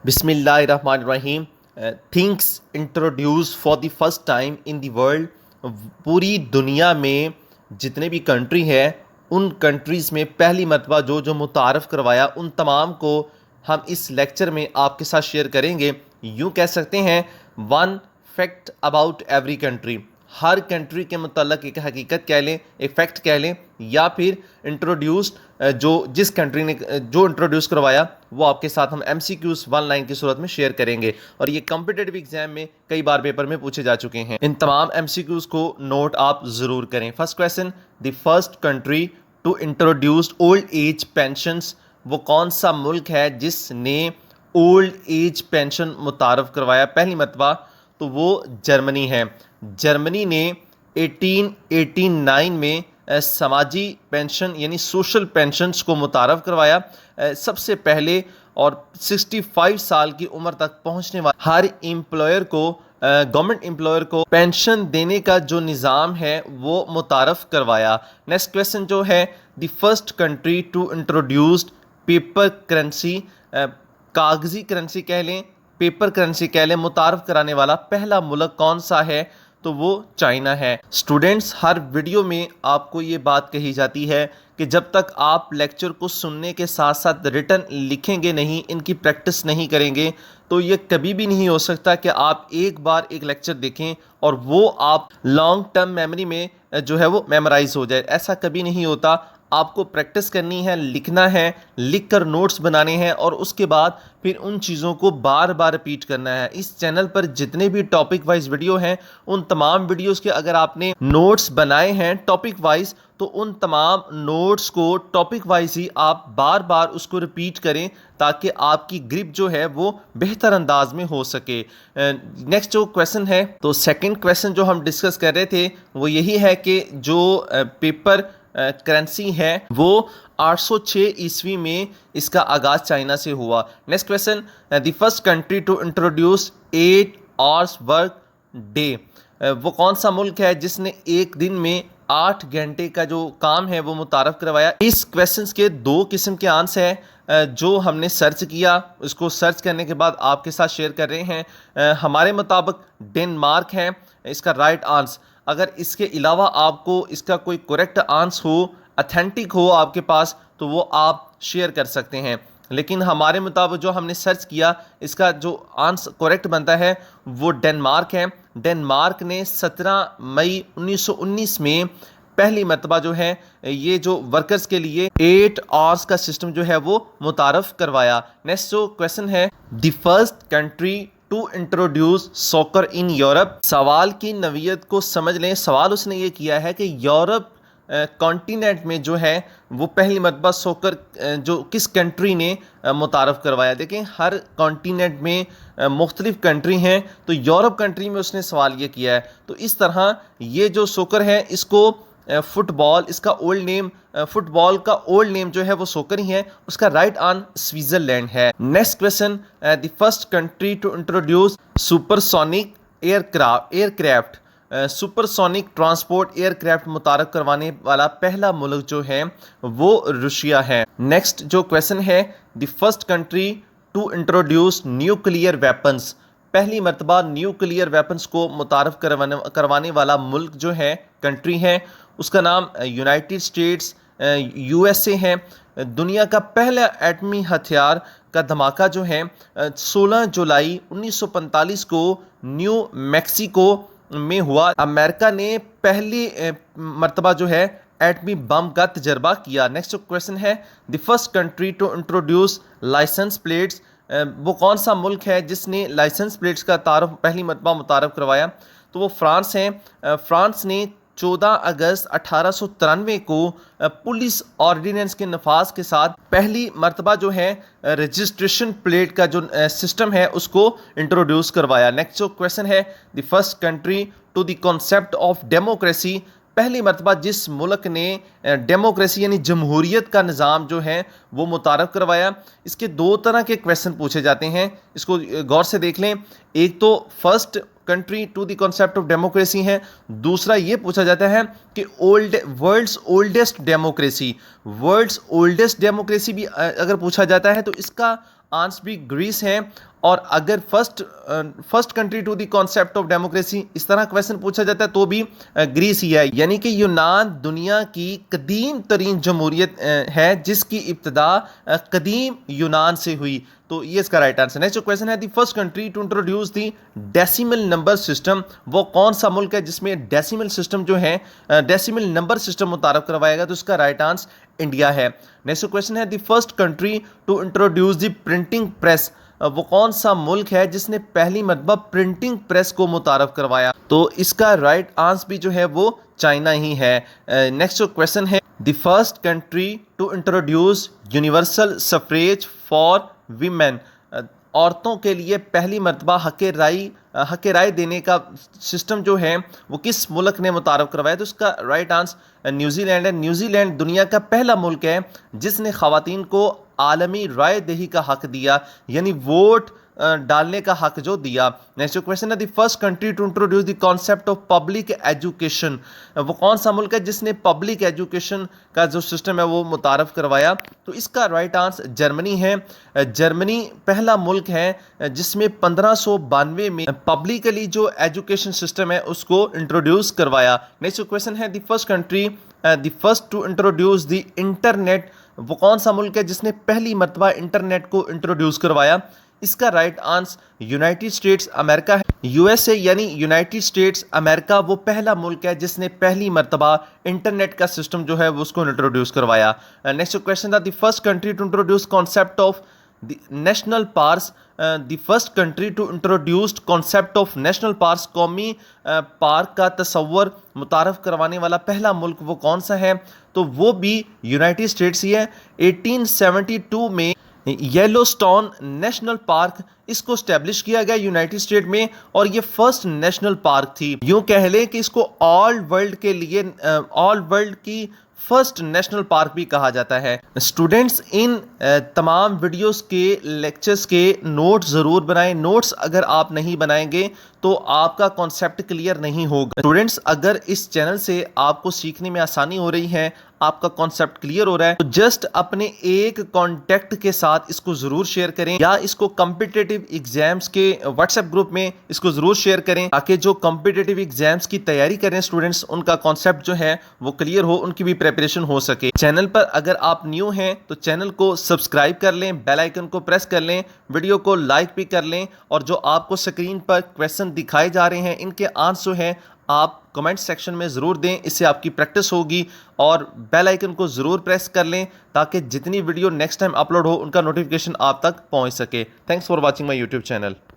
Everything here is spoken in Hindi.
बिस्मिल्लाहिर्रहमानिर्रहीम। Things introduce for the first time in the world. पूरी दुनिया में जितने भी कंट्री है उन कंट्रीज़ में पहली मरतबा जो जो मुतारफ़ करवाया उन तमाम को हम इस लेक्चर में आपके साथ शेयर करेंगे। यूँ कह सकते हैं one fact about every country. Her country के मुतल्लक एक हकीकत कह लें, एक फैक्ट कह लें, या फिर इंट्रोड्यूस्ड जो जिस कंट्री ने जो इंट्रोड्यूस करवाया वो आपके साथ हम MCQs 1 लाइन की सूरत में शेयर करेंगे। और ये कॉम्पिटिटिव एग्जाम में कई बार पेपर में पूछे जा चुके हैं। इन तमाम MCQs को नोट आप ज़रूर करें। First question, the first country to introduce old age pensions. वो कौन सा मुल्क है जिसने ओल्ड एज पेंशन मुतारफ़ करवाया पहली मरतबा? तो वो जर्मनी है। जर्मनी ने 1889 में समाजी पेंशन यानी सोशल पेंशन्स को मुतारफ़ करवाया सबसे पहले। और 65 साल की उम्र तक पहुंचने वाले हर एम्प्लॉयर को, गवर्नमेंट एम्प्लॉयर को पेंशन देने का जो निज़ाम है वो मुतारफ़ करवाया। नेक्स्ट क्वेश्चन जो है, the first country to introduced paper currency, कागज़ी करेंसी कह लें, पेपर करेंसी कह लें, मुतारफ़ कराने वाला पहला मुल्क कौन सा है? तो वो चाइना है। स्टूडेंट्स, हर वीडियो में आपको ये बात कही जाती है कि जब तक आप लेक्चर को सुनने के साथ साथ रिटन लिखेंगे नहीं, इनकी प्रैक्टिस नहीं करेंगे, तो ये कभी भी नहीं हो सकता कि आप एक बार एक लेक्चर देखें और वो आप लॉन्ग टर्म मेमोरी में जो है वो मेमोराइज हो जाए। ऐसा कभी नहीं होता। आपको प्रैक्टिस करनी है, लिखना है, लिख कर नोट्स बनाने हैं और उसके बाद फिर उन चीज़ों को बार बार रिपीट करना है। इस चैनल पर जितने भी टॉपिक वाइज वीडियो हैं उन तमाम वीडियोस के अगर आपने नोट्स बनाए हैं टॉपिक वाइज, तो उन तमाम नोट्स को टॉपिक वाइज ही आप बार बार उसको रिपीट करें ताकि आपकी ग्रिप जो है वो बेहतर अंदाज में हो सके। नेक्स्ट जो क्वेश्चन है, तो सेकंड क्वेश्चन जो हम डिस्कस कर रहे थे वो यही है कि जो पेपर करेंसी है वो 806 ईस्वी में इसका आगाज़ चाइना से हुआ। Next question, the first country to introduce 8 hours work day. वो कौन सा मुल्क है जिसने एक दिन में 8 घंटे का जो काम है वो मुतारफ़ करवाया? इस क्वेश्चंस के दो किस्म के आंसर हैं जो हमने सर्च किया, उसको सर्च करने के बाद आपके साथ शेयर कर रहे हैं। हमारे मुताबिक डेनमार्क है इसका राइट आंसर। अगर इसके अलावा आपको इसका कोई करेक्ट आंसर हो, अथेंटिक हो आपके पास, तो वो आप शेयर कर सकते हैं। लेकिन हमारे मुताबिक जो हमने सर्च किया इसका जो आंसर करेक्ट बनता है वो डेनमार्क है। डेनमार्क ने 17 मई 1919 में पहली मरतबा जो है ये जो वर्कर्स के लिए 8 आवर्स का सिस्टम जो है वो मुतारफ़ करवाया। नेक्स्ट जो क्वेश्चन है, the first country to introduce soccer in Europe. सवाल की नवीयत को समझ लें। सवाल उसने ये किया है कि यूरोप कॉन्टिनेंट में जो है वो पहली मरतबा सॉकर जो किस कंट्री ने मुतारफ़ करवाया। देखें, हर कॉन्टिनेंट में मुख्तलिफ कंट्री हैं, तो यूरोप कंट्री में उसने सवाल ये किया है। तो इस तरह ये जो सॉकर है इसको फुटबॉल, इसका ओल्ड नेम, फुटबॉल का ओल्ड नेम जो है वो सॉकर ही है। उसका राइट आंसर स्विट्जरलैंड है। Next question, the first country to introduce supersonic aircraft, supersonic transport aircraft मुतारफ़ करवाने वाला पहला मुल्क जो है वो रूसिया है। नेक्स्ट जो क्वेश्चन है, the first country to introduce nuclear weapons. पहली मरतबा न्यूक्लियर वेपन्स को मुतारफ़ करवाने वाला मुल्क जो है, कंट्री है, उसका नाम यूनाइटेड स्टेट्स USA है। दुनिया का पहला एटमी हथियार का धमाका जो है 16 जुलाई 1945 को न्यू मैक्सिको में हुआ। अमेरिका ने पहली मरतबा जो है एटमी बम का तजर्बा किया। नेक्स्ट क्वेश्चन है, the first country to introduce license plates. वो कौन सा मुल्क है जिसने लाइसेंस प्लेट्स का तारुफ पहली मरतबा मुतारफ़ करवाया? तो वो फ्रांस है। फ्रांस ने 14 अगस्त 1893 को पुलिस ऑर्डिनेंस के नफाज के साथ पहली मरतबा जो है रजिस्ट्रेशन प्लेट का जो सिस्टम है उसको इंट्रोड्यूस करवाया। नेक्स्ट जो क्वेश्चन है, the first country to the concept of democracy. पहली मरतबा जिस मुल्क ने डेमोक्रेसी यानी जमहूरियत का निज़ाम जो है वो मुतारफ़ करवाया। इसके दो तरह के क्वेश्चन पूछे जाते हैं, इसको गौर से देख लें। एक तो first country to the concept of democracy है, दूसरा ये पूछा जाता है कि वर्ल्ड्स ओल्डेस्ट डेमोक्रेसी भी अगर पूछा जाता है तो इसका आंसर भी ग्रीस है। और अगर first country to the concept of democracy इस तरह क्वेश्चन पूछा जाता है तो भी ग्रीस ही है, यानी कि यूनान दुनिया की कदीम तरीन जमहूरियत है जिसकी इब्तदा कदीम यूनान से हुई। तो ये इसका राइट आंसर। नेक्स्ट क्वेश्चन है the first country to introduce the decimal number system, वो कौन सा मुल्क है जिसमें डेसिमल सिस्टम जो है डेसिमल नंबर सिस्टम मुतारफ करवाएगा? तो इसका राइट आंसर इंडिया है। नेक्स्ट क्वेश्चन है the first country to introduce the printing press, वो कौन सा मुल्क है जिसने पहली मर्तबा प्रिंटिंग प्रेस को मुतारफ करवाया? तो इसका राइट आंसर भी जो है वो चाइना ही है। नेक्स्ट जो क्वेश्चन है the first country to introduce universal suffrage for women, औरतों के लिए पहली मर्तबा हक राय देने का सिस्टम जो है वो किस मुल्क ने मुतारफ करवाया? तो उसका राइट आंसर न्यूजीलैंड है। न्यूजीलैंड दुनिया का पहला मुल्क है जिसने ख़वातीन को आलमी राय दही का हक दिया, यानी वोट डालने का हक जो दिया। नेक्स्ट क्वेश्चन है the first country to introduce the concept of public education, वो कौन सा मुल्क है जिसने पब्लिक एजुकेशन का जो सिस्टम है वो मुतारफ करवाया? तो इसका राइट आंसर जर्मनी है। जर्मनी पहला मुल्क है जिसमें 1592 में पब्लिकली जो एजुकेशन सिस्टम है उसको इंट्रोड्यूस करवाया। नेक्स्ट क्वेश्चन है the first country the first to introduce the internet, वो कौन सा मुल्क है जिसने पहली मर्तबा इंटरनेट को इंट्रोड्यूस करवाया? इसका right answer United states America है। यूएसए यानी यूनाइटेड स्टेट्स अमेरिका वो पहला मुल्क है जिसने पहली मर्तबा इंटरनेट का सिस्टम जो है वो उसको इंट्रोड्यूस करवाया। नेक्स्ट क्वेश्चन था the first country to introduce concept of national parks, the first country to introduced concept of national parks, कौमी पार्क का तस्वर मुतारफ करवाने वाला पहला मुल्क वो कौन सा है? तो वो भी यूनाइटेड स्टेट्स ही है। 1872 में येलोस्टोन नेशनल पार्क इसको स्टैब्लिश किया गया यूनाइटेड स्टेट में, और ये फर्स्ट नेशनल पार्क थी। यूं कह लें कि इसको ऑल वर्ल्ड की फर्स्ट नेशनल पार्क भी कहा जाता है। स्टूडेंट्स इन तमाम वीडियोस के लेक्चर्स के नोट्स ज़रूर बनाएं। नोट्स अगर आप नहीं बनाएंगे तो आपका कॉन्सेप्ट क्लियर नहीं होगा। स्टूडेंट्स अगर इस चैनल से आपको सीखने में आसानी हो रही है, आपका कॉन्सेप्ट क्लियर हो रहा है, तो जस्ट अपने एक कॉन्टेक्ट के साथ इसको ज़रूर शेयर करें, या इसको कॉम्पिटिटिव एग्जाम्स के व्हाट्सएप ग्रुप में इसको ज़रूर शेयर करें, ताकि जो कॉम्पिटिटिव एग्जाम्स की तैयारी करें स्टूडेंट्स, उनका कॉन्सेप्ट जो है वो क्लियर हो, उनकी भी प्रिपरेशन हो सके। चैनल पर अगर आप न्यू हैं तो चैनल को सब्सक्राइब कर लें, बेल आइकन को प्रेस कर लें, वीडियो को लाइक भी कर लें, और जो आपको स्क्रीन पर क्वेश्चन दिखाए जा रहे हैं इनके आंसर हैं आप कमेंट सेक्शन में ज़रूर दें, इससे आपकी प्रैक्टिस होगी। और बेल आइकन को ज़रूर प्रेस कर लें ताकि जितनी वीडियो नेक्स्ट टाइम अपलोड हो उनका नोटिफिकेशन आप तक पहुंच सके। Thanks for watching my YouTube channel.